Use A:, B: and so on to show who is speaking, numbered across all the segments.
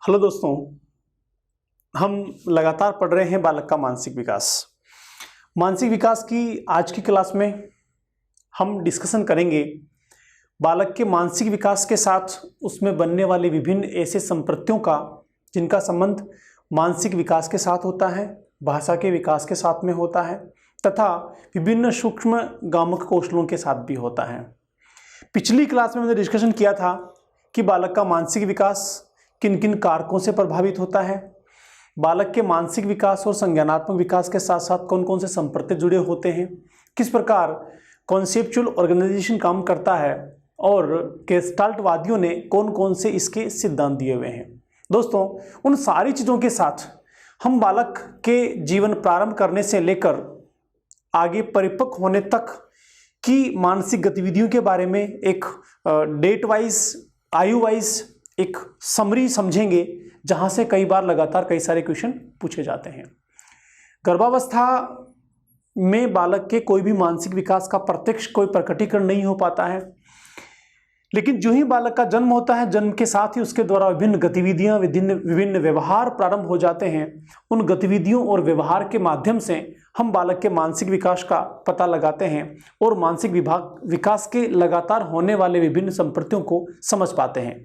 A: Hello दोस्तों, हम लगातार पढ़ रहे हैं बालक का मानसिक विकास। मानसिक विकास की आज की क्लास में हम डिस्कशन करेंगे बालक के मानसिक विकास के साथ उसमें बनने वाले विभिन्न ऐसे संप्रत्यों का जिनका संबंध मानसिक विकास के साथ होता है, भाषा के विकास के साथ में होता है तथा विभिन्न सूक्ष्म गामक कौशलों के साथ भी होता है। पिछली क्लास में मैंने डिस्कशन किया था कि बालक का मानसिक विकास किन किन कारकों से प्रभावित होता है, बालक के मानसिक विकास और संज्ञानात्मक विकास के साथ साथ कौन कौन से संप्रत्य जुड़े होते हैं, किस प्रकार कॉन्सेप्चुअल ऑर्गेनाइजेशन काम करता है और गेस्टाल्टवादियों ने कौन कौन से इसके सिद्धांत दिए हुए हैं। दोस्तों, उन सारी चीज़ों के साथ हम बालक के जीवन प्रारंभ करने से लेकर आगे परिपक्व होने तक की मानसिक गतिविधियों के बारे में एक डेट वाइज, आयु वाइज एक समरी समझेंगे, जहां से कई बार लगातार कई सारे क्वेश्चन पूछे जाते हैं। गर्भावस्था में बालक के कोई भी मानसिक विकास का प्रत्यक्ष कोई प्रकटीकरण नहीं हो पाता है, लेकिन जो ही बालक का जन्म होता है, जन्म के साथ ही उसके द्वारा विभिन्न गतिविधियां, विभिन्न व्यवहार प्रारंभ हो जाते हैं। उन गतिविधियों और व्यवहार के माध्यम से हम बालक के मानसिक विकास का पता लगाते हैं और मानसिक विकास के लगातार होने वाले विभिन्न संप्रत्यों को समझ पाते हैं।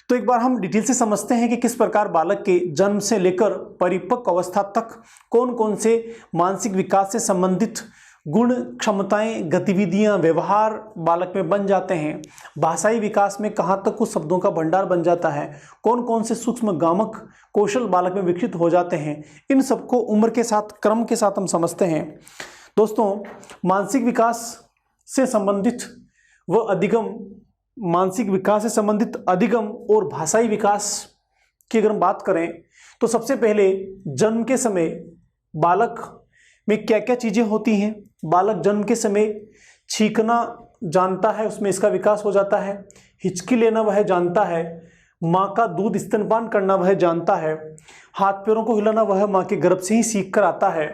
A: तो एक बार हम डिटेल से समझते हैं कि किस प्रकार बालक के जन्म से लेकर परिपक्व अवस्था तक कौन कौन से मानसिक विकास से संबंधित गुण, क्षमताएं, गतिविधियां, व्यवहार बालक में बन जाते हैं। भाषाई विकास में कहाँ तक कुछ शब्दों का भंडार बन जाता है, कौन कौन से सूक्ष्म गामक कौशल बालक में विकसित हो जाते हैं, इन सबको उम्र के साथ, क्रम के साथ हम समझते हैं। दोस्तों, मानसिक विकास से संबंधित व अधिगम, मानसिक विकास से संबंधित अधिगम और भाषाई विकास की अगर हम बात करें तो सबसे पहले जन्म के समय बालक में क्या क्या चीज़ें होती हैं। बालक जन्म के समय छींकना जानता है, उसमें इसका विकास हो जाता है। हिचकी लेना वह जानता है। माँ का दूध स्तनपान करना वह जानता है। हाथ पैरों को हिलाना वह माँ के गर्भ से ही सीख कर आता है।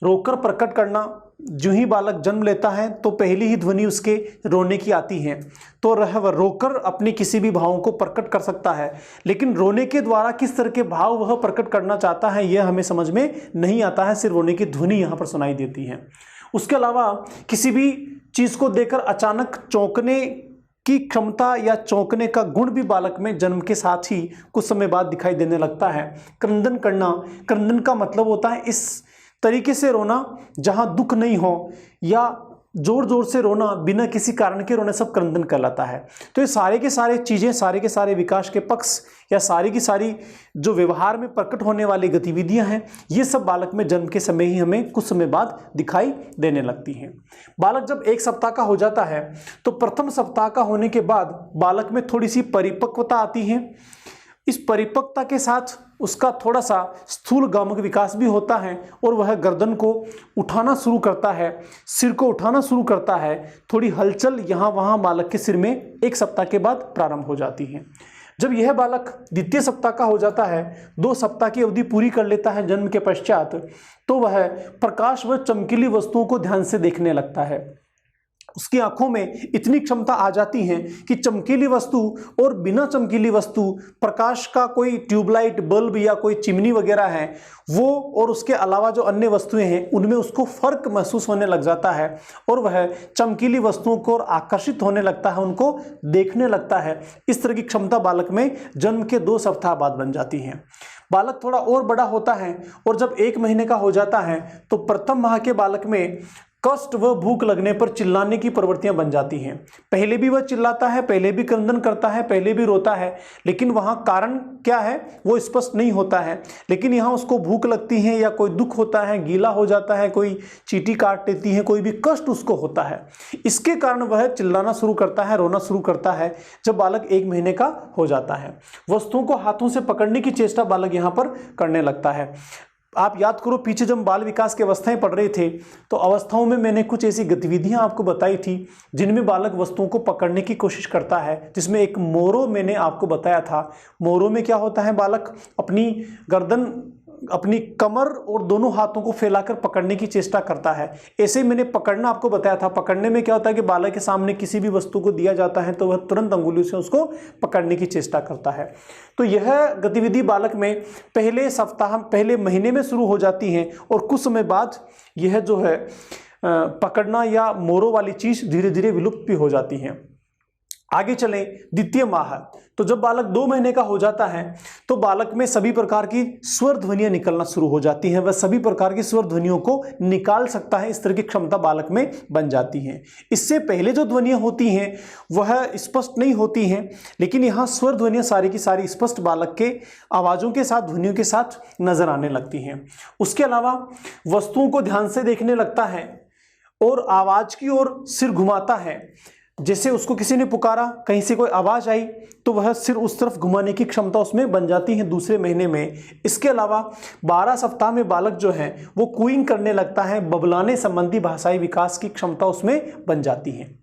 A: रोकर प्रकट करना, जो ही बालक जन्म लेता है तो पहली ही ध्वनि उसके रोने की आती है, तो वह रोकर अपने किसी भी भावों को प्रकट कर सकता है, लेकिन रोने के द्वारा किस तरह के भाव वह प्रकट करना चाहता है यह हमें समझ में नहीं आता है, सिर्फ रोने की ध्वनि यहाँ पर सुनाई देती है। उसके अलावा किसी भी चीज़ को देखकर अचानक चौंकने की क्षमता या चौंकने का गुण भी बालक में जन्म के साथ ही कुछ समय बाद दिखाई देने लगता है। क्रंदन करना, क्रंदन का मतलब होता है इस तरीके से रोना जहां दुख नहीं हो या जोर जोर से रोना, बिना किसी कारण के रोने, सब क्रंदन कहलाता है। तो ये सारे के सारे चीज़ें, सारे के सारे विकास के पक्ष या सारी की सारी जो व्यवहार में प्रकट होने वाली गतिविधियां हैं, ये सब बालक में जन्म के समय ही हमें कुछ समय बाद दिखाई देने लगती हैं। बालक जब 1 सप्ताह का हो जाता है तो प्रथम सप्ताह का होने के बाद बालक में थोड़ी सी परिपक्वता आती है। इस परिपक्वता के साथ उसका थोड़ा सा स्थूल गामक विकास भी होता है और वह गर्दन को उठाना शुरू करता है, सिर को उठाना शुरू करता है। थोड़ी हलचल यहाँ वहाँ बालक के सिर में 1 सप्ताह के बाद प्रारंभ हो जाती है। जब यह बालक द्वितीय सप्ताह का हो जाता है, 2 सप्ताह की अवधि पूरी कर लेता है जन्म के पश्चात, तो वह प्रकाश व चमकीली वस्तुओं को ध्यान से देखने लगता है। उसकी आंखों में इतनी क्षमता आ जाती है कि चमकीली वस्तु और बिना चमकीली वस्तु, प्रकाश का कोई ट्यूबलाइट, बल्ब या कोई चिमनी वगैरह है वो, और उसके अलावा जो अन्य वस्तुएं हैं उनमें उसको फर्क महसूस होने लग जाता है और वह चमकीली वस्तुओं को आकर्षित होने लगता है, उनको देखने लगता है। इस तरह की क्षमता बालक में जन्म के 2 सप्ताह बाद बन जाती है। बालक थोड़ा और बड़ा होता है और जब 1 महीने का हो जाता है तो प्रथम माह के बालक में कष्ट व भूख लगने पर चिल्लाने की प्रवृत्तियां बन जाती हैं। पहले भी वह चिल्लाता है, पहले भी क्रंदन करता है, पहले भी रोता है, लेकिन वहां कारण क्या है वो स्पष्ट नहीं होता है। लेकिन यहाँ उसको भूख लगती है या कोई दुख होता है, गीला हो जाता है, कोई चींटी काट लेती है, कोई भी कष्ट उसको होता है, इसके कारण वह चिल्लाना शुरू करता है, रोना शुरू करता है जब बालक 1 महीने का हो जाता है। वस्तुओं को हाथों से पकड़ने की चेष्टा बालक यहाँ पर करने लगता है। आप याद करो, पीछे जब बाल विकास की अवस्थाएं पढ़ रहे थे तो अवस्थाओं में मैंने कुछ ऐसी गतिविधियां आपको बताई थी जिनमें बालक वस्तुओं को पकड़ने की कोशिश करता है, जिसमें एक मोरो मैंने आपको बताया था। मोरो में क्या होता है, बालक अपनी गर्दन अपनी कमर और दोनों हाथों को फैलाकर पकड़ने की चेष्टा करता है। ऐसे ही मैंने पकड़ना आपको बताया था। पकड़ने में क्या होता है कि बालक के सामने किसी भी वस्तु को दिया जाता है तो वह तुरंत अंगुलियों से उसको पकड़ने की चेष्टा करता है। तो यह गतिविधि बालक में पहले सप्ताह, पहले महीने में शुरू हो जाती है और कुछ समय बाद यह जो है पकड़ना या मोरों वाली चीज धीरे धीरे विलुप्त भी हो जाती है। आगे चलें, द्वितीय माह। तो जब बालक 2 महीने का हो जाता है तो बालक में सभी प्रकार की स्वर ध्वनियां निकलना शुरू हो जाती हैं। वह सभी प्रकार की स्वर ध्वनियों को निकाल सकता है, इस तरह की क्षमता बालक में बन जाती है। इससे पहले जो ध्वनियां होती हैं वह स्पष्ट नहीं होती हैं, लेकिन यहाँ स्वर ध्वनियां सारी की सारी स्पष्ट बालक के आवाज़ों के साथ, ध्वनियों के साथ नजर आने लगती हैं। उसके अलावा वस्तुओं को ध्यान से देखने लगता है और आवाज की ओर सिर घुमाता है। जैसे उसको किसी ने पुकारा, कहीं से कोई आवाज आई तो वह सिर उस तरफ घुमाने की क्षमता उसमें बन जाती है दूसरे महीने में। इसके अलावा 12 सप्ताह में बालक जो है वो कूइंग करने लगता है, बबलाने संबंधी भाषाई विकास की क्षमता उसमें बन जाती है।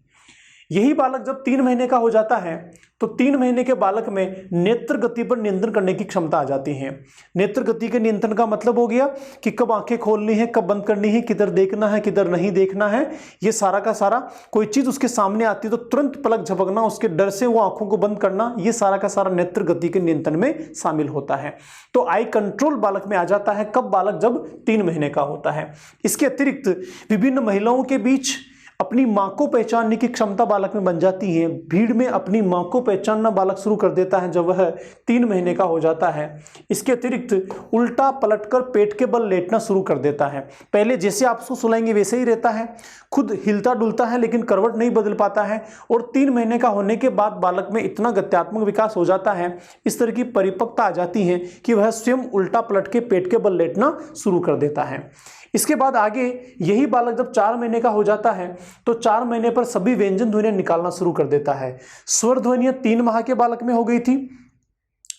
A: यही बालक जब 3 महीने का हो जाता है तो 3 महीने के बालक में नेत्र गति पर नियंत्रण करने की क्षमता आ जाती है। नेत्र गति के नियंत्रण का मतलब हो गया कि कब आंखें खोलनी है, कब बंद करनी है, किधर देखना है, किधर नहीं देखना है। ये सारा का सारा, कोई चीज उसके सामने आती है तो तुरंत पलक झपकना, उसके डर से वो आंखों को बंद करना, ये सारा का सारा नेत्र गति के नियंत्रण में शामिल होता है। तो आई कंट्रोल बालक में आ जाता है कब? बालक जब 3 महीने का होता है। इसके अतिरिक्त विभिन्न महिलाओं के बीच अपनी मां को पहचानने की क्षमता बालक में बन जाती है। भीड़ में अपनी मां को पहचानना बालक शुरू कर देता है जब वह 3 महीने का हो जाता है। इसके अतिरिक्त उल्टा पलटकर पेट के बल लेटना शुरू कर देता है। पहले जैसे आप उसको सुलाएंगे वैसे ही रहता है, खुद हिलता डुलता है लेकिन करवट नहीं बदल पाता है। और 3 महीने का होने के बाद बालक में इतना गत्यात्मक विकास हो जाता है, इस तरह की परिपक्वता आ जाती है कि वह स्वयं उल्टा पलट के पेट के बल लेटना शुरू कर देता है। इसके बाद आगे यही बालक जब 4 महीने का हो जाता है तो 4 महीने पर सभी व्यंजन ध्वनियां निकालना शुरू कर देता है। स्वर ध्वनियां 3 माह के बालक में हो गई थी,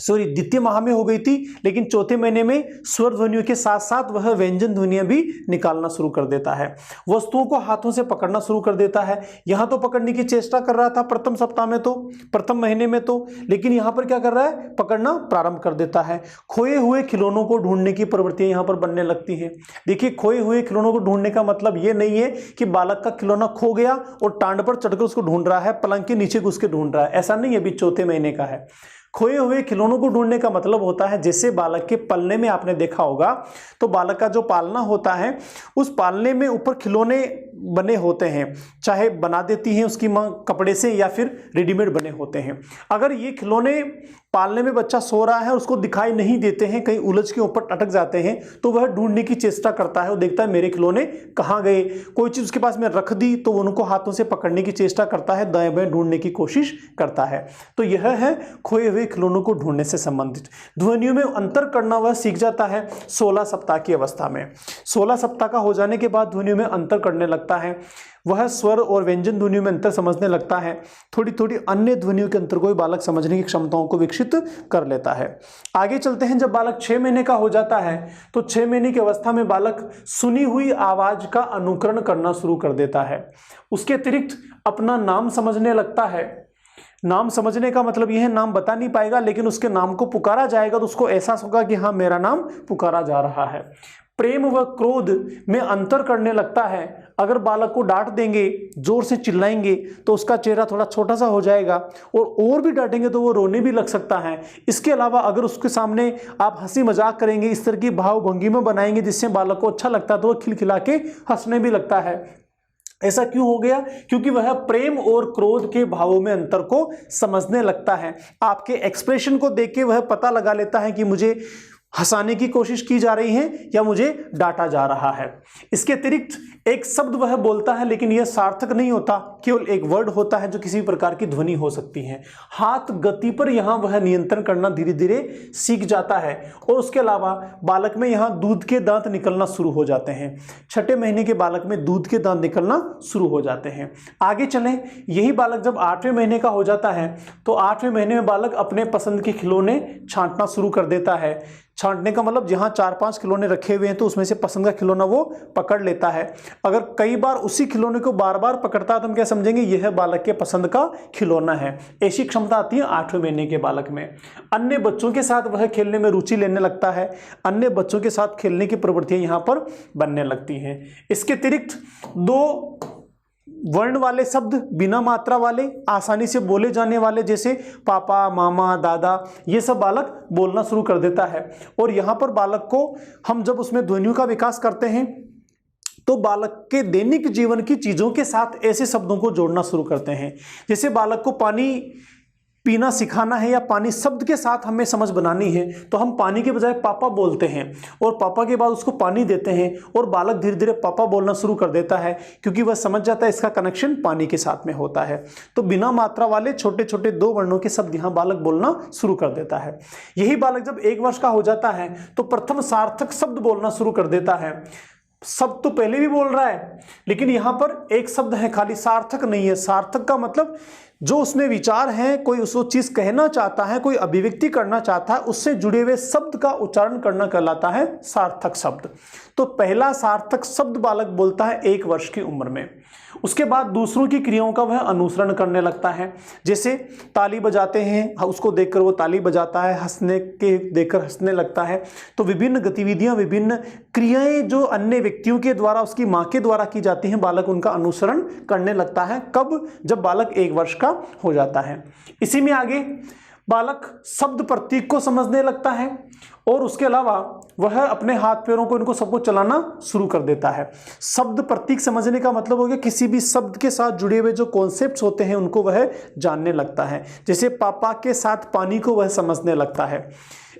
A: द्वितीय माह में हो गई थी, लेकिन चौथे महीने में स्वर ध्वनियों के साथ साथ वह व्यंजन ध्वनियां भी निकालना शुरू कर देता है। वस्तुओं को हाथों से पकड़ना शुरू कर देता है। यहां तो पकड़ने की चेष्टा कर रहा था प्रथम सप्ताह में, तो प्रथम महीने में तो, लेकिन यहां पर क्या कर रहा है? पकड़ना प्रारंभ कर देता है। खोए हुए खिलौनों को ढूंढने की प्रवृत्ति यहां पर बनने लगती है। देखिए, खोए हुए खिलौनों को ढूंढने का मतलब यह नहीं है कि बालक का खिलौना खो गया और टांड पर चढ़कर उसको ढूंढ रहा है, पलंग के नीचे घुस के ढूंढ रहा है, ऐसा नहीं है। अभी चौथे महीने का है। खोए हुए खिलौनों को ढूंढने का मतलब होता है, जैसे बालक के पलने में आपने देखा होगा तो बालक का जो पालना होता है उस पालने में ऊपर खिलौने बने होते हैं, चाहे बना देती हैं उसकी मां कपड़े से या फिर रेडीमेड बने होते हैं। अगर ये खिलौने पालने में बच्चा सो रहा है, उसको दिखाई नहीं देते हैं, कहीं उलझ के ऊपर अटक जाते हैं, तो वह ढूंढने की चेष्टा करता है। वो देखता है मेरे खिलौने कहाँ गए, कोई चीज उसके पास में रख दी तो उनको हाथों से पकड़ने की चेष्टा करता है, दाएं बाएं ढूंढने की कोशिश करता है। तो यह है खोए हुए खिलौनों को ढूंढने से संबंधित। ध्वनियों में अंतर करना वह सीख जाता है 16 सप्ताह की अवस्था में। 16 सप्ताह का हो जाने के बाद ध्वनियों में अंतर करने लगता है। वह स्वर और व्यंजन ध्वनियों में अंतर समझने लगता है। थोड़ी थोड़ी अन्य ध्वनियों के अंतर को भी बालक समझने की क्षमताओं को विकसित कर लेता है। आगे चलते हैं। जब बालक 6 महीने का हो जाता है तो 6 महीने की अवस्था में बालक सुनी हुई आवाज का अनुकरण करना शुरू कर देता है। उसके अतिरिक्त अपना नाम समझने लगता है। नाम समझने का मतलब यह है, नाम बता नहीं पाएगा लेकिन उसके नाम को पुकारा जाएगा तो उसको एहसास होगा कि हाँ, मेरा नाम पुकारा जा रहा है। प्रेम व क्रोध में अंतर करने लगता है। अगर बालक को डांट देंगे, जोर से चिल्लाएंगे तो उसका चेहरा थोड़ा छोटा सा हो जाएगा, और भी डांटेंगे तो वो रोने भी लग सकता है। इसके अलावा अगर उसके सामने आप हंसी मजाक करेंगे, इस तरह की भाव भंगिमा बनाएंगे जिससे बालक को अच्छा लगता है, तो वो खिलखिला के हंसने भी लगता है। ऐसा क्यों हो गया? क्योंकि वह प्रेम और क्रोध के भावों में अंतर को समझने लगता है। आपके एक्सप्रेशन को देख के वह पता लगा लेता है कि मुझे हंसाने की कोशिश की जा रही है या मुझे डांटा जा रहा है। इसके अतिरिक्त एक शब्द वह बोलता है लेकिन यह सार्थक नहीं होता, केवल एक वर्ड होता है जो किसी प्रकार की ध्वनि हो सकती है। हाथ गति पर यहां वह नियंत्रण करना धीरे धीरे सीख जाता है। और उसके अलावा बालक में यहां दूध के दांत निकलना शुरू हो जाते हैं। 6ठे महीने के बालक में दूध के दांत निकलना शुरू हो जाते हैं। आगे चलें। यही बालक जब 8वें महीने का हो जाता है तो 8वें महीने में बालक अपने पसंद के खिलौने छांटना शुरू कर देता है। छांटने का मतलब जहां 4-5 खिलौने रखे हुए हैं तो उसमें से पसंद का खिलौना वो पकड़ लेता है। अगर कई बार उसी खिलौने को बार बार पकड़ता है तो हम क्या समझेंगे, यह बालक के पसंद का खिलौना है। ऐसी क्षमता आती है 8वें महीने के बालक में। अन्य बच्चों के साथ वह खेलने में रुचि लेने लगता है, अन्य बच्चों के साथ खेलने की प्रवृत्तियां यहां पर बनने लगती हैं। इसके अतिरिक्त 2 वर्ण वाले शब्द, बिना मात्रा वाले, आसानी से बोले जाने वाले, जैसे पापा, मामा, दादा, ये सब बालक बोलना शुरू कर देता है। और यहाँ पर बालक को हम जब उसमें ध्वनियों का विकास करते हैं तो बालक के दैनिक जीवन की चीज़ों के साथ ऐसे शब्दों को जोड़ना शुरू करते हैं। जैसे बालक को पानी पीना सिखाना है या पानी शब्द के साथ हमें समझ बनानी है तो हम पानी के बजाय पापा बोलते हैं और पापा के बाद उसको पानी देते हैं और बालक धीरे धीरे पापा बोलना शुरू कर देता है क्योंकि वह समझ जाता है इसका कनेक्शन पानी के साथ में होता है। तो बिना मात्रा वाले छोटे छोटे 2 वर्णों के शब्द यहाँ बालक बोलना शुरू कर देता है। यही बालक जब 1 वर्ष का हो जाता है तो प्रथम सार्थक शब्द बोलना शुरू कर देता है। शब्द तो पहले भी बोल रहा है लेकिन यहाँ पर एक शब्द है खाली, सार्थक नहीं है। सार्थक का मतलब जो उसमें विचार है, कोई उसको चीज कहना चाहता है, कोई अभिव्यक्ति करना चाहता है, उससे जुड़े हुए शब्द का उच्चारण करना कहलाता है सार्थक शब्द। तो पहला सार्थक शब्द बालक बोलता है 1 वर्ष की उम्र में। उसके बाद दूसरों की क्रियाओं का वह अनुसरण करने लगता है। जैसे ताली बजाते हैं, उसको देखकर वो ताली बजाता है, हंसने के देखकर हंसने लगता है। तो विभिन्न गतिविधियां, विभिन्न क्रियाएं जो अन्य व्यक्तियों के द्वारा, उसकी माँ के द्वारा की जाती हैं, बालक उनका अनुसरण करने लगता है। कब? जब बालक 1 वर्ष का हो जाता है। इसी में आगे बालक शब्द प्रतीक को समझने लगता है और उसके अलावा वह अपने हाथ पैरों को, इनको सबको चलाना शुरू कर देता है। शब्द प्रतीक समझने का मतलब हो गया किसी भी शब्द के साथ जुड़े हुए जो कॉन्सेप्ट्स होते हैं उनको वह जानने लगता है। जैसे पापा के साथ पानी को वह समझने लगता है,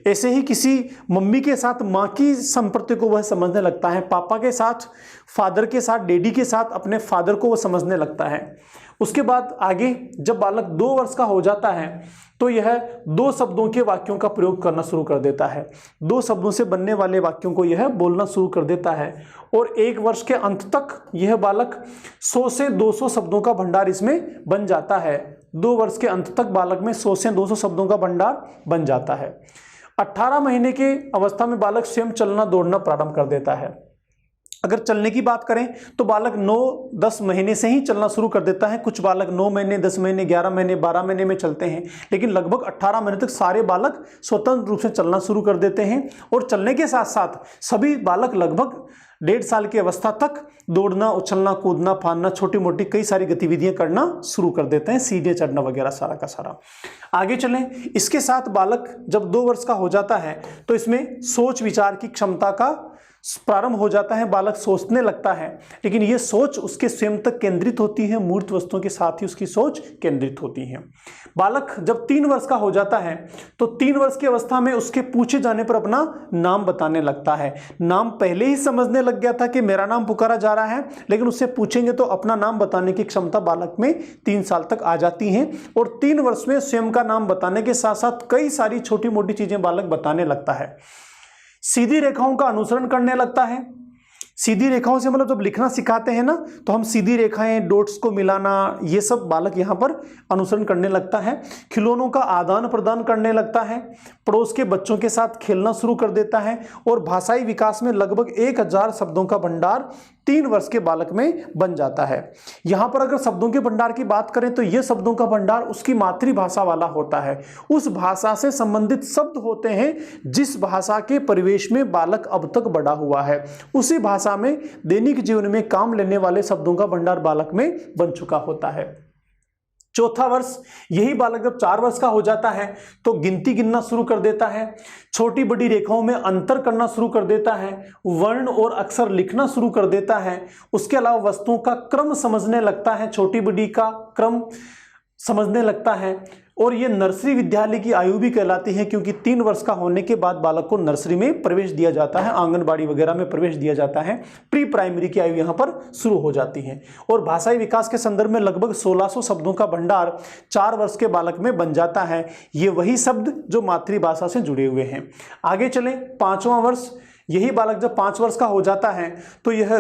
A: ऐसे ही किसी मम्मी के साथ माँ की संपत्ति को वह समझने लगता है। पापा के साथ फादर के साथ, डैडी के साथ अपने फादर को वह समझने लगता है। उसके बाद आगे जब बालक 2 वर्ष का हो जाता है तो यह 2 शब्दों के वाक्यों का प्रयोग करना शुरू कर देता है। 2 शब्दों से बनने वाले वाक्यों को यह बोलना शुरू कर देता है और 1 वर्ष के अंत तक यह बालक 100 से 200 शब्दों का भंडार इसमें बन जाता है। 2 वर्ष के अंत तक बालक में 100 से 200 शब्दों का भंडार बन जाता है। 18 महीने के अवस्था में बालक स्वयं चलना दौड़ना प्रारंभ कर देता है। अगर चलने की बात करें तो बालक 9-10 महीने से ही चलना शुरू कर देता है। कुछ बालक 9 महीने, 10 महीने, 11 महीने, 12 महीने में चलते हैं, लेकिन लगभग 18 महीने तक सारे बालक स्वतंत्र रूप से चलना शुरू कर देते हैं। और चलने के साथ साथ सभी बालक लगभग 1.5 साल की अवस्था तक दौड़ना, उछलना, कूदना, फांदना, छोटी मोटी कई सारी गतिविधियां करना शुरू कर देते हैं, सीढ़ियां चढ़ना वगैरह सारा का सारा। आगे चलें, इसके साथ बालक जब 2 वर्ष का हो जाता है तो इसमें सोच विचार की क्षमता का प्रारंभ हो जाता है। बालक सोचने लगता है, लेकिन यह सोच उसके स्वयं तक केंद्रित होती है, मूर्त वस्तुओं के साथ ही उसकी सोच केंद्रित होती है। बालक जब 3 वर्ष का हो जाता है तो 3 वर्ष की अवस्था में उसके पूछे जाने पर अपना नाम बताने लगता है। नाम पहले ही समझने लग गया था कि मेरा नाम पुकारा जा रहा है, लेकिन उससे पूछेंगे तो अपना नाम बताने की क्षमता बालक में 3 साल तक आ जाती है। और 3 वर्ष में स्वयं का नाम बताने के साथ साथ कई सारी छोटी मोटी चीजें बालक बताने लगता है। सीधी रेखाओं का अनुसरण करने लगता है। सीधी रेखाओं से मतलब जब लिखना सिखाते हैं ना तो हम सीधी रेखाएं, डॉट्स को मिलाना, ये सब बालक यहाँ पर अनुसरण करने लगता है। खिलौनों का आदान प्रदान करने लगता है, पड़ोस के बच्चों के साथ खेलना शुरू कर देता है और भाषाई विकास में लगभग 1000 शब्दों का भंडार 3 वर्ष के बालक में बन जाता है। यहाँ पर अगर शब्दों के भंडार की बात करें तो ये शब्दों का भंडार उसकी मातृभाषा वाला होता है। उस भाषा से संबंधित शब्द होते हैं जिस भाषा के परिवेश में बालक अब तक बड़ा हुआ है, उसी भाषा में दैनिक जीवन में काम लेने वाले शब्दों का भंडार बालक में बन चुका होता है। चौथा वर्ष, यही बालक जब 4 वर्ष का हो जाता है तो गिनती गिनना शुरू कर देता है, छोटी बड़ी रेखाओं में अंतर करना शुरू कर देता है, वर्ण और अक्षर लिखना शुरू कर देता है। उसके अलावा वस्तुओं का क्रम समझने लगता है, छोटी बड़ी का क्रम समझने लगता है। और ये नर्सरी विद्यालय की आयु भी कहलाती है क्योंकि 3 वर्ष का होने के बाद बालक को नर्सरी में प्रवेश दिया जाता है, आंगनबाड़ी वगैरह में प्रवेश दिया जाता है। प्री प्राइमरी की आयु यहाँ पर शुरू हो जाती है। और भाषाई विकास के संदर्भ में लगभग 1600 शब्दों का भंडार 4 वर्ष के बालक में बन जाता है। ये वही शब्द जो मातृभाषा से जुड़े हुए हैं। आगे चलें, 5वां वर्ष, यही बालक जब 5 वर्ष का हो जाता है तो यह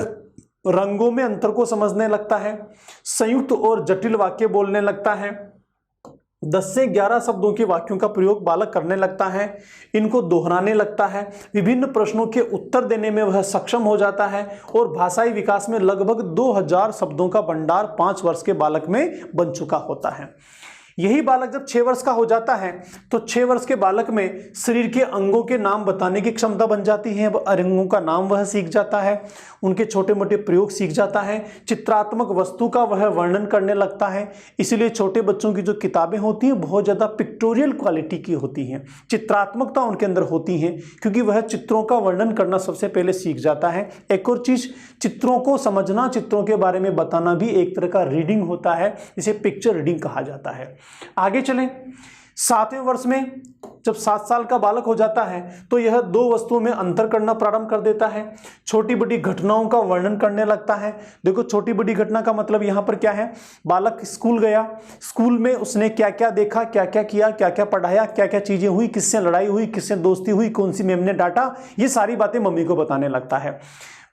A: रंगों में अंतर को समझने लगता है, संयुक्त और जटिल वाक्य बोलने लगता है, 10 से 11 शब्दों के वाक्यों का प्रयोग बालक करने लगता है, इनको दोहराने लगता है, विभिन्न प्रश्नों के उत्तर देने में वह सक्षम हो जाता है और भाषाई विकास में लगभग 2000 शब्दों का भंडार 5 वर्ष के बालक में बन चुका होता है। यही बालक जब 6 वर्ष का हो जाता है तो 6 वर्ष के बालक में शरीर के अंगों के नाम बताने की क्षमता बन जाती है, अंगों का नाम वह सीख जाता है, उनके छोटे मोटे प्रयोग सीख जाता है, चित्रात्मक वस्तु का वह वर्णन करने लगता है। इसलिए छोटे बच्चों की जो किताबें होती हैं बहुत ज़्यादा पिक्टोरियल क्वालिटी की होती हैं, चित्रात्मकता उनके अंदर होती है, क्योंकि वह चित्रों का वर्णन करना सबसे पहले सीख जाता है। एक और चीज़, चित्रों को समझना, चित्रों के बारे में बताना भी एक तरह का रीडिंग होता है, जिसे पिक्चर रीडिंग कहा जाता है। आगे चलें, 7वें वर्ष में जब 7 साल का बालक हो जाता है तो यह 2 वस्तुओं में अंतर करना प्रारंभ कर देता है, छोटी बड़ी घटनाओं का वर्णन करने लगता है। देखो, छोटी बड़ी घटना का मतलब यहाँ पर क्या है, बालक स्कूल गया, स्कूल में उसने क्या क्या देखा, क्या क्या किया, क्या क्या पढ़ाया, क्या क्या चीजें हुई, किससे लड़ाई हुई, किससे दोस्ती हुई, कौन सी मैम ने डांटा, ये सारी बातें मम्मी को बताने लगता है।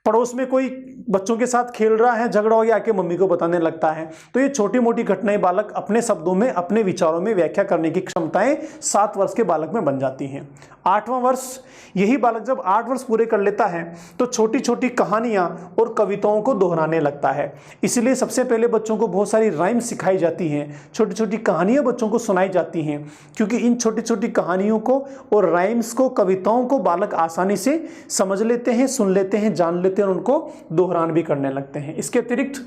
A: पड़ोस में कोई बच्चों के साथ खेल रहा है, झगड़ा हो गया, आके मम्मी को बताने लगता है। तो ये छोटी मोटी घटनाएं बालक अपने शब्दों में, अपने विचारों में व्याख्या करने की क्षमताएं 7 वर्ष के बालक में बन जाती हैं। 8वां वर्ष, यही बालक जब 8 वर्ष पूरे कर लेता है तो छोटी छोटी कहानियां और कविताओं को दोहराने लगता है। इसलिए सबसे पहले बच्चों को बहुत सारी राइम सिखाई जाती हैं, छोटी छोटी कहानियां बच्चों को सुनाई जाती हैं, क्योंकि इन छोटी छोटी कहानियों को और राइम्स को, कविताओं को बालक आसानी से समझ लेते हैं, सुन लेते हैं, जान लेते हैं और उनको दोहरान भी करने लगते हैं। इसके अतिरिक्त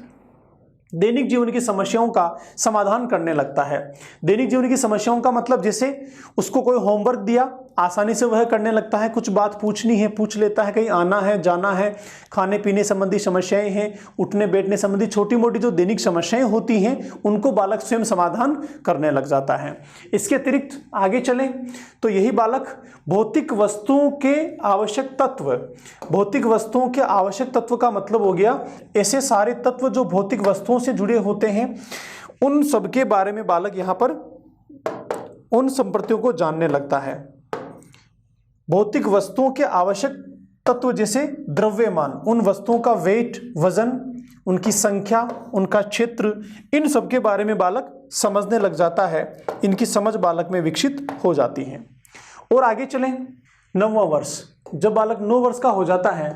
A: दैनिक जीवन की समस्याओं का समाधान करने लगता है। दैनिक जीवन की समस्याओं का मतलब, जैसे उसको कोई होमवर्क दिया, आसानी से वह करने लगता है, कुछ बात पूछनी है पूछ लेता है, कहीं आना है जाना है, खाने पीने संबंधी समस्याएं हैं, उठने बैठने संबंधी छोटी मोटी जो दैनिक समस्याएं होती हैं उनको बालक स्वयं समाधान करने लग जाता है। इसके अतिरिक्त आगे चलें तो यही बालक भौतिक वस्तुओं के आवश्यक तत्व, भौतिक वस्तुओं के आवश्यक तत्व का मतलब हो गया ऐसे सारे तत्व जो भौतिक वस्तुओं से जुड़े होते हैं, उन सब के बारे में बालक यहाँ पर उन संपत्तियों को जानने लगता है। भौतिक वस्तुओं के आवश्यक तत्व जैसे द्रव्यमान, उन वस्तुओं का वेट, वजन, उनकी संख्या, उनका क्षेत्र, इन सब के बारे में बालक समझने लग जाता है। इनकी समझ बालक में विकसित हो जाती है। और आगे चलें, 9वां वर्ष, जब बालक 9 वर्ष का हो जाता है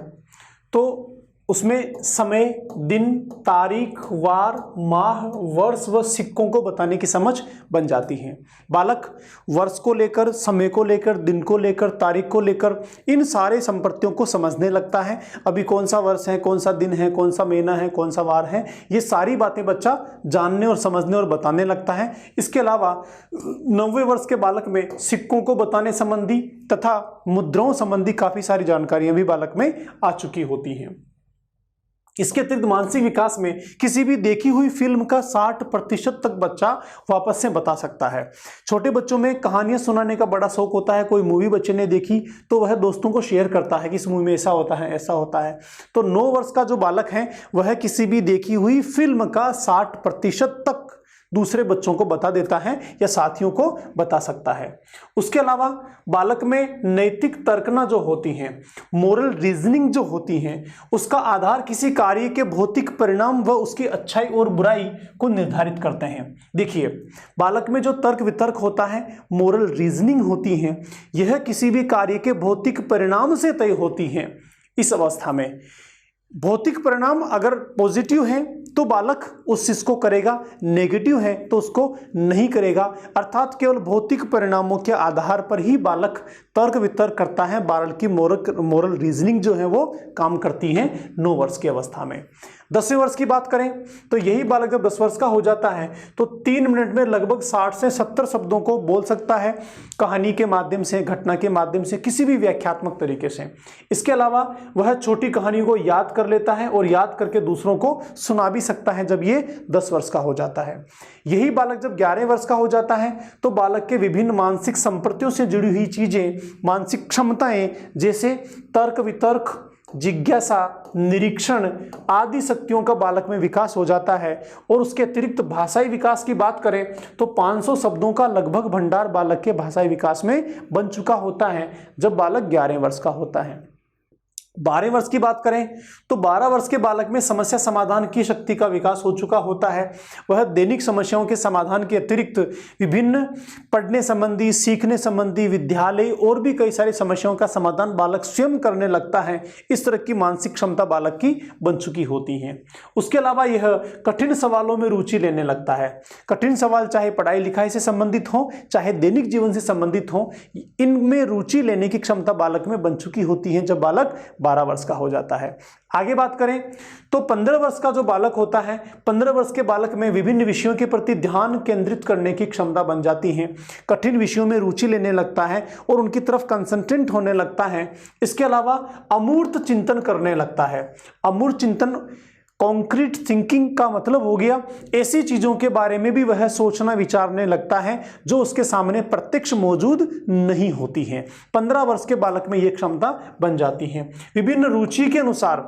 A: तो उसमें समय, दिन, तारीख, वार, माह, वर्ष व सिक्कों को बताने की समझ बन जाती है। बालक वर्ष को लेकर, समय को लेकर, दिन को लेकर, तारीख को लेकर इन सारे संपत्तियों को समझने लगता है। अभी कौन सा वर्ष है, कौन सा दिन है, कौन सा महीना है, कौन सा वार है, ये सारी बातें बच्चा जानने और समझने और बताने लगता है। इसके अलावा 9वें वर्ष के बालक में सिक्कों को बताने संबंधी तथा मुद्राओं संबंधी काफ़ी सारी जानकारियाँ भी बालक में आ चुकी होती हैं। इसके अतिरिक्त मानसिक विकास में किसी भी देखी हुई फिल्म का 60% तक बच्चा वापस से बता सकता है। छोटे बच्चों में कहानियां सुनाने का बड़ा शौक होता है। कोई मूवी बच्चे ने देखी तो वह दोस्तों को शेयर करता है कि इस मूवी में ऐसा होता है, ऐसा होता है। तो 9 वर्ष का जो बालक है वह किसी भी देखी हुई फिल्म का 60% तक दूसरे बच्चों को बता देता है या साथियों को बता सकता है। उसके अलावा बालक में नैतिक तर्कना जो होती हैं, मोरल रीजनिंग जो होती हैं, उसका आधार किसी कार्य के भौतिक परिणाम व उसकी अच्छाई और बुराई को निर्धारित करते हैं। देखिए, बालक में जो तर्क वितर्क होता है, मोरल रीजनिंग होती हैं, यह किसी भी कार्य के भौतिक परिणाम से तय होती हैं। इस अवस्था में भौतिक परिणाम अगर पॉजिटिव है तो बालक उस चीज को करेगा, नेगेटिव है तो उसको नहीं करेगा। अर्थात केवल भौतिक परिणामों के आधार पर ही बालक तर्क वितर्क करता है। बालक की मोरल रीजनिंग जो है वो काम करती है 9 वर्ष की अवस्था में। 10वें वर्ष की बात करें तो यही बालक जब 10 वर्ष का हो जाता है तो 3 मिनट में लगभग 60 से 70 शब्दों को बोल सकता है, कहानी के माध्यम से, घटना के माध्यम से, किसी भी व्याख्यात्मक तरीके से। इसके अलावा वह छोटी कहानियों को याद कर लेता है और याद करके दूसरों को सुना भी सकता है जब ये 10 वर्ष का हो जाता है। यही बालक जब 11वें वर्ष का हो जाता है तो बालक के विभिन्न मानसिक संपत्तियों से जुड़ी हुई चीजें, मानसिक क्षमताएं जैसे तर्क वितर्क, जिज्ञासा, निरीक्षण आदि शक्तियों का बालक में विकास हो जाता है। और उसके अतिरिक्त भाषाई विकास की बात करें तो 500 शब्दों का लगभग भंडार बालक के भाषाई विकास में बन चुका होता है जब बालक 11वें वर्ष का होता है। 12 वर्ष की बात करें तो 12 वर्ष के बालक में समस्या समाधान की शक्ति का विकास हो चुका होता है। वह दैनिक समस्याओं के समाधान के अतिरिक्त विभिन्न पढ़ने संबंधी, सीखने संबंधी, विद्यालय और भी कई सारी समस्याओं का समाधान बालक स्वयं करने लगता है। इस तरह की मानसिक क्षमता बालक की बन चुकी होती है। उसके अलावा यह कठिन सवालों में रुचि लेने लगता है। कठिन सवाल चाहे पढ़ाई लिखाई से संबंधित हो, चाहे दैनिक जीवन से संबंधित हो, इनमें रुचि लेने की क्षमता बालक में बन चुकी होती है जब बालक 12 वर्ष का हो जाता है। आगे बात करें तो 15 वर्ष का जो बालक होता है, 15 वर्ष के बालक में विभिन्न विषयों के प्रति ध्यान केंद्रित करने की क्षमता बन जाती है। कठिन विषयों में रुचि लेने लगता है और उनकी तरफ कंसंट्रेट होने लगता है। इसके अलावा अमूर्त चिंतन करने लगता है। अमूर्त चिंतन, कॉन्क्रीट थिंकिंग का मतलब हो गया ऐसी चीजों के बारे में भी वह सोचना विचारने लगता है जो उसके सामने प्रत्यक्ष मौजूद नहीं होती हैं। 15 वर्ष के बालक में यह क्षमता बन जाती है। विभिन्न रुचि के अनुसार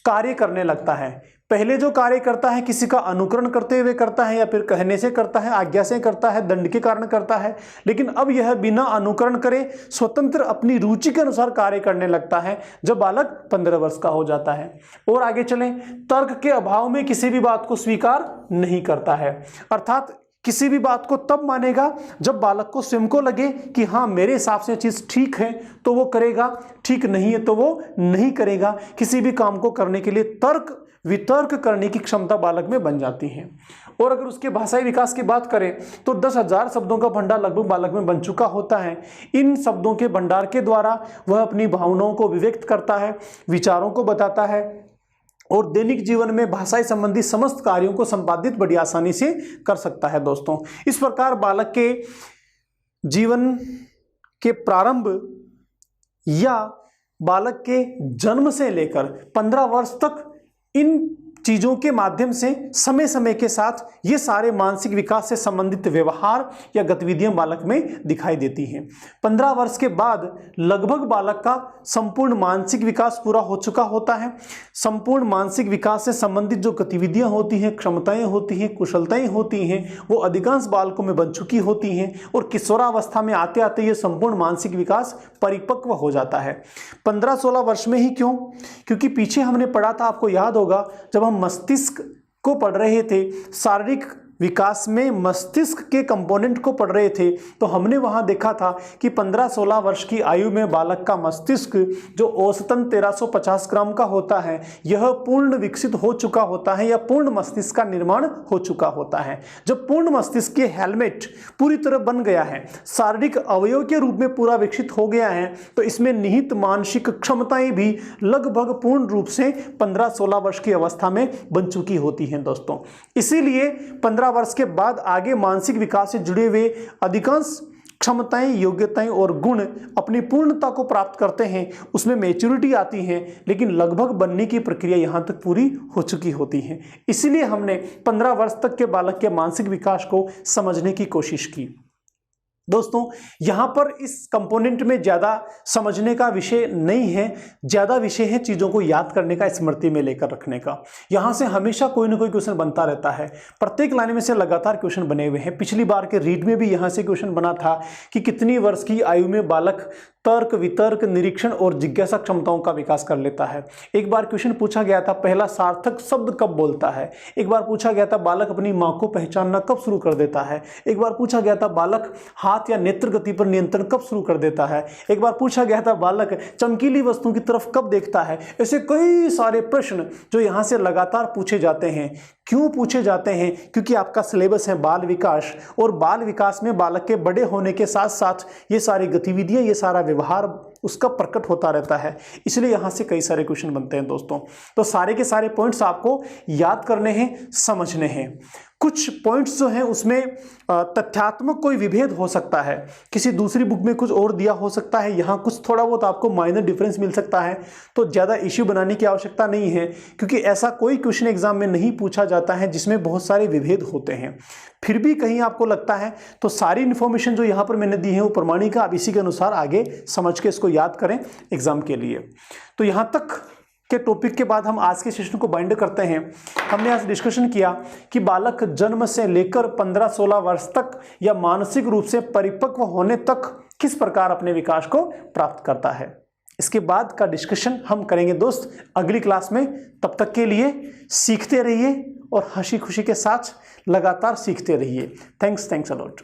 A: कार्य करने लगता है। पहले जो कार्य करता है किसी का अनुकरण करते हुए करता है या फिर कहने से करता है, आज्ञा से करता है, दंड के कारण करता है, लेकिन अब यह बिना अनुकरण करे स्वतंत्र अपनी रुचि के अनुसार कार्य करने लगता है जब बालक 15 वर्ष का हो जाता है। और आगे चलें, तर्क के अभाव में किसी भी बात को स्वीकार नहीं करता है, अर्थात किसी भी बात को तब मानेगा जब बालक को स्वयं को लगे कि हाँ मेरे हिसाब से चीज ठीक है तो वो करेगा, ठीक नहीं है तो वो नहीं करेगा। किसी भी काम को करने के लिए तर्क वितर्क करने की क्षमता बालक में बन जाती है। और अगर उसके भाषाई विकास की बात करें तो 10,000 शब्दों का भंडार लगभग बालक में बन चुका होता है। इन शब्दों के भंडार के द्वारा वह अपनी भावनाओं को अभिव्यक्त करता है, विचारों को बताता है और दैनिक जीवन में भाषाई संबंधी समस्त कार्यों को संपादित बड़ी आसानी से कर सकता है। दोस्तों, इस प्रकार बालक के जीवन के प्रारंभ या बालक के जन्म से लेकर 15 वर्ष तक इन चीजों के माध्यम से समय समय के साथ ये सारे मानसिक विकास से संबंधित व्यवहार या गतिविधियां बालक में दिखाई देती हैं। 15 वर्ष के बाद लगभग बालक का संपूर्ण मानसिक विकास पूरा हो चुका होता है। संपूर्ण मानसिक विकास से संबंधित जो गतिविधियां होती हैं, क्षमताएं होती हैं, कुशलताएं होती हैं, वो अधिकांश बालकों में बन चुकी होती हैं और किशोरावस्था में आते आते ये संपूर्ण मानसिक विकास परिपक्व हो जाता है। 15-16 वर्ष में ही क्यों? क्योंकि पीछे हमने पढ़ा था, आपको याद होगा, जब हम मस्तिष्क को पढ़ रहे थे, शारीरिक विकास में मस्तिष्क के कंपोनेंट को पढ़ रहे थे, तो हमने वहां देखा था कि 15-16 वर्ष की आयु में बालक का मस्तिष्क जो औसतन 1350 ग्राम का होता है, यह पूर्ण विकसित हो चुका होता है या पूर्ण मस्तिष्क का निर्माण हो चुका होता है। जब पूर्ण मस्तिष्क के हेलमेट पूरी तरह बन गया है, शारीरिक अवयव के रूप में पूरा विकसित हो गया है, तो इसमें निहित मानसिक क्षमताएं भी लगभग पूर्ण रूप से 15-16 वर्ष की अवस्था में बन चुकी होती हैं। दोस्तों, इसीलिए 15 वर्ष के बाद आगे मानसिक विकास से जुड़े हुए अधिकांश क्षमताएं, योग्यताएं और गुण अपनी पूर्णता को प्राप्त करते हैं, उसमें मैच्योरिटी आती है, लेकिन लगभग बनने की प्रक्रिया यहां तक पूरी हो चुकी होती है। इसलिए हमने 15 वर्ष तक के बालक के मानसिक विकास को समझने की कोशिश की। दोस्तों, यहां पर इस कंपोनेंट में ज्यादा समझने का विषय नहीं है, ज्यादा विषय है चीजों को याद करने का, स्मृति में लेकर रखने का। यहां से हमेशा कोई ना कोई क्वेश्चन बनता रहता है। प्रत्येक लाइन में से लगातार क्वेश्चन बने हुए हैं। पिछली बार के रीड में भी यहां से क्वेश्चन बना था कि कितनी वर्ष की आयु में बालक तर्क, वितर्क, निरीक्षण और जिज्ञासा क्षमताओं का विकास कर लेता है। एक बार क्वेश्चन पूछा गया था, पहला सार्थक शब्द कब बोलता है। एक बार पूछा गया था, बालक अपनी मां को पहचानना कब शुरू कर देता है। एक बार पूछा गया था, बालक हाथ या नेत्र गति पर नियंत्रण कब शुरू कर देता है। एक बार पूछा गया था, बालक चमकीली वस्तुओं की तरफ कब देखता है। ऐसे कई सारे प्रश्न जो यहाँ से लगातार पूछे जाते हैं। क्यों पूछे जाते हैं? क्योंकि आपका सिलेबस है बाल विकास, और बाल विकास में बालक के बड़े होने के साथ साथ ये सारी गतिविधियां, ये सारा व्यवहार उसका प्रकट होता रहता है। इसलिए यहाँ से कई सारे क्वेश्चन बनते हैं। दोस्तों, तो सारे के सारे पॉइंट्स आपको याद करने हैं, समझने हैं। कुछ पॉइंट्स जो हैं उसमें तथ्यात्मक कोई विभेद हो सकता है, किसी दूसरी बुक में कुछ और दिया हो सकता है, यहाँ कुछ थोड़ा बहुत आपको माइनर डिफरेंस मिल सकता है। तो ज़्यादा इश्यू बनाने की आवश्यकता नहीं है, क्योंकि ऐसा कोई क्वेश्चन एग्जाम में नहीं पूछा जाता है जिसमें बहुत सारे विभेद होते हैं। फिर भी कहीं आपको लगता है तो सारी इन्फॉर्मेशन जो यहाँ पर मैंने दी है वो प्रमाणिक है, आप इसी के अनुसार आगे समझ के इसको याद करें एग्जाम के लिए। तो यहाँ तक के टॉपिक के बाद हम आज के सेशन को बाइंड करते हैं। हमने आज डिस्कशन किया कि बालक जन्म से लेकर 15-16 वर्ष तक या मानसिक रूप से परिपक्व होने तक किस प्रकार अपने विकास को प्राप्त करता है। इसके बाद का डिस्कशन हम करेंगे दोस्त अगली क्लास में। तब तक के लिए सीखते रहिए और हंसी खुशी के साथ लगातार सीखते रहिए। Thanks a lot.